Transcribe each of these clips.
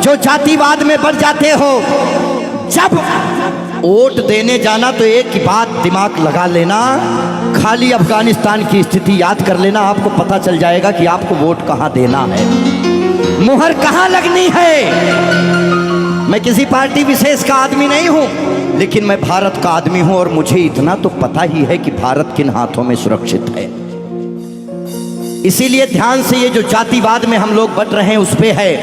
जो जातिवाद में बढ़ जाते हो, जब वोट देने जाना तो एक ही बात दिमाग लगा लेना, खाली अफगानिस्तान की स्थिति याद कर लेना, आपको पता चल जाएगा कि आपको वोट कहां देना है, मुहर कहां लगनी है। मैं किसी पार्टी विशेष का आदमी नहीं हूं, लेकिन मैं भारत का आदमी हूं और मुझे इतना तो पता ही है कि भारत किन हाथों में सुरक्षित है। इसीलिए ध्यान से, ये जो जातिवाद में हम लोग बट रहे हैं उस पे है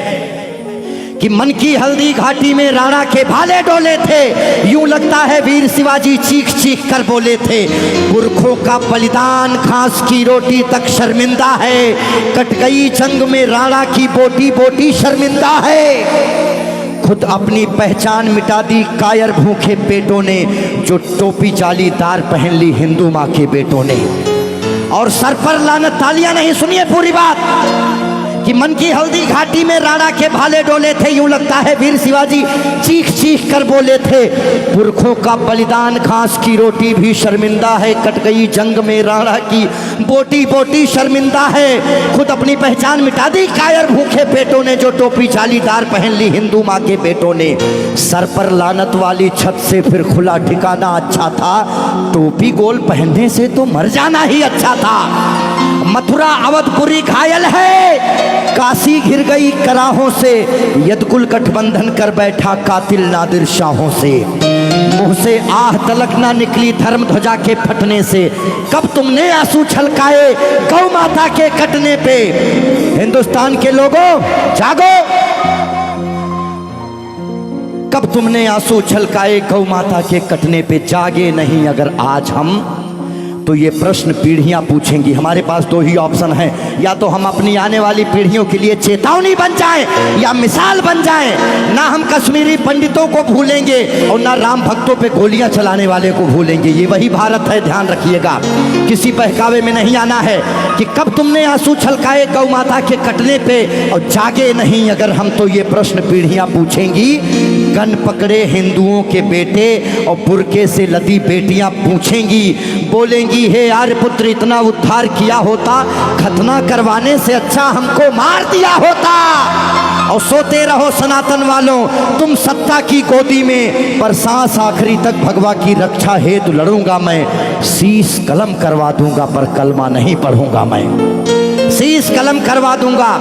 कि मन की हल्दी घाटी में राणा के भाले डोले थे, यूं लगता है वीर शिवाजी चीख चीख कर बोले थे। पुरखों का बलिदान घास की रोटी तक शर्मिंदा है, कट गई जंग में राणा की बोटी बोटी शर्मिंदा है। खुद अपनी पहचान मिटा दी कायर भूखे पेटों ने, जो टोपी जालीदार पहन ली हिंदू माँ के बेटों ने। और सर पर लानत, तालियां नहीं, सुनिए पूरी बात, कि मन की हल्दी घाटी में राणा के भाले डोले थे, यूं लगता है वीर शिवाजी चीख चीख कर बोले थे। पुरखों का बलिदान घास की रोटी भी शर्मिंदा है, कट गई जंग में राणा की बोटी बोटी शर्मिंदा है। खुद अपनी पहचान मिटा दी कायर भूखे पेटों ने, जो टोपी जालीदार पहन ली हिंदू माँ के बेटों ने। सर पर लानत वाली छत से फिर खुला ठिकाना अच्छा था, टोपी गोल पहनने से तो मर जाना ही अच्छा था। मथुरा अवधपुरी घायल है, काशी घिर गई कराहों से, यदकुल गठबंधन कर बैठा कातिल नादिर शाहों से। मुंह से आह तलक ना निकली धर्म ध्वजा के फटने से, कब तुमने आंसू छलकाए गौ माता के कटने पे। हिंदुस्तान के लोगों जागो, कब तुमने आंसू छलकाए गौ माता के कटने पे। जागे नहीं अगर आज हम, तो ये प्रश्न पीढ़ियां पूछेंगी। हमारे पास दो ही ऑप्शन है, या तो हम अपनी आने वाली पीढ़ियों के लिए चेतावनी बन जाएं या मिसाल बन जाएं। ना हम कश्मीरी पंडितों को भूलेंगे और ना राम भक्तों पे गोलियां चलाने वाले को भूलेंगे। ये वही भारत है, ध्यान रखिएगा। किसी बहकावे में नहीं आना है कि कब तुमने आंसू छलकाए गौ माता के कटने पे, और जागे नहीं अगर हम, तो ये प्रश्न पीढ़ियां पूछेंगी। गन पकड़े हिंदुओं के बेटे और बुरके से लदी बेटियां पूछेंगी, बोलेंगी हे आर्यपुत्र इतना उद्धार किया होता, खतना करवाने से अच्छा हमको मार दिया होता। और सोते रहो सनातन वालों तुम सत्ता की गोदी में, पर सांस आखिरी तक भगवा की रक्षा हेतु लड़ूंगा मैं। शीश कलम करवा दूंगा पर कलमा नहीं पढ़ूंगा मैं, शीश कलम करवा दूंगा।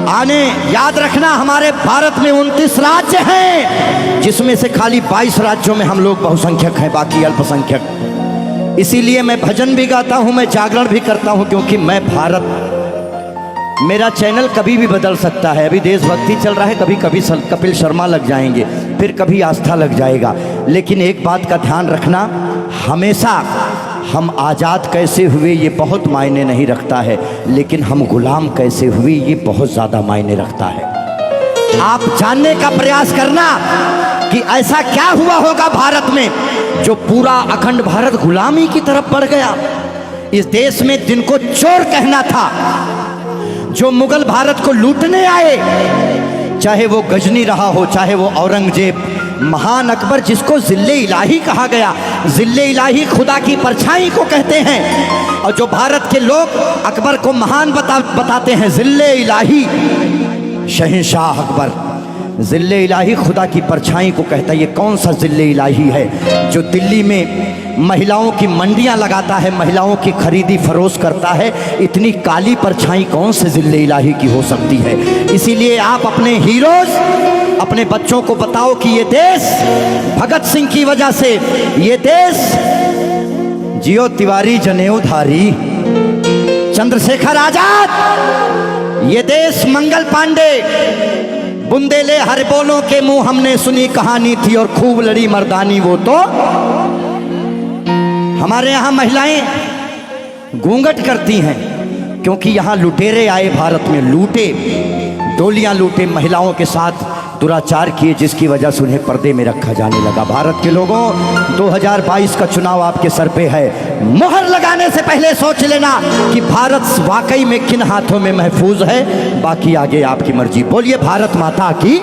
आने याद रखना, हमारे भारत में 29 राज्य हैं, जिसमें से खाली 22 राज्यों में हम लोग बहुसंख्यक हैं, बाकी अल्पसंख्यक। इसीलिए मैं भजन भी गाता हूं, मैं जागरण भी करता हूं, क्योंकि मैं भारत, मेरा चैनल कभी भी बदल सकता है। अभी देशभक्ति चल रहा है, कभी कभी कपिल शर्मा लग जाएंगे, फिर कभी आस्था लग जाएगा। लेकिन एक बात का ध्यान रखना, हमेशा हम आज़ाद कैसे हुए ये बहुत मायने नहीं रखता है, लेकिन हम गुलाम कैसे हुए ये बहुत ज़्यादा मायने रखता है। आप जानने का प्रयास करना कि ऐसा क्या हुआ होगा भारत में जो पूरा अखंड भारत गुलामी की तरफ बढ़ गया। इस देश में जिनको चोर कहना था, जो मुगल भारत को लूटने आए, चाहे वो गजनी रहा हो, चाहे वो औरंगजेब, महान अकबर जिसको जिल्ले इलाही कहा गया, जिल्ले इलाही खुदा की परछाई को कहते हैं। और जो भारत के लोग अकबर को महान बताते हैं, जिल्ले इलाही शहंशाह अकबर, जिल्ले इलाही खुदा की परछाई को कहता है। ये कौन सा जिल्ले इलाही है जो दिल्ली में महिलाओं की मंडियां लगाता है, महिलाओं की खरीदी फरोश करता है? इतनी काली परछाई कौन से जिल्ले इलाही की हो सकती है? इसीलिए आप अपने हीरोज, अपने बच्चों को बताओ कि ये देश भगत सिंह की वजह से, ये देश जियो तिवारी जनेऊधारी, चंद्रशेखर आजाद, ये देश मंगल पांडे, बुंदेले हर बोलों के मुंह हमने सुनी कहानी थी और खूब लड़ी मर्दानी वो तो। हमारे यहाँ महिलाएं घूंघट करती हैं क्योंकि यहाँ लुटेरे आए भारत में, लूटे, डोलियां लूटे, महिलाओं के साथ दुराचार किए, जिसकी वजह से उन्हें पर्दे में रखा जाने लगा। भारत के लोगों, 2022 का चुनाव आपके सर पे है। मोहर लगाने से पहले सोच लेना कि भारत वाकई में किन हाथों में महफूज है। बाकी आगे आपकी मर्जी। बोलिए भारत माता की।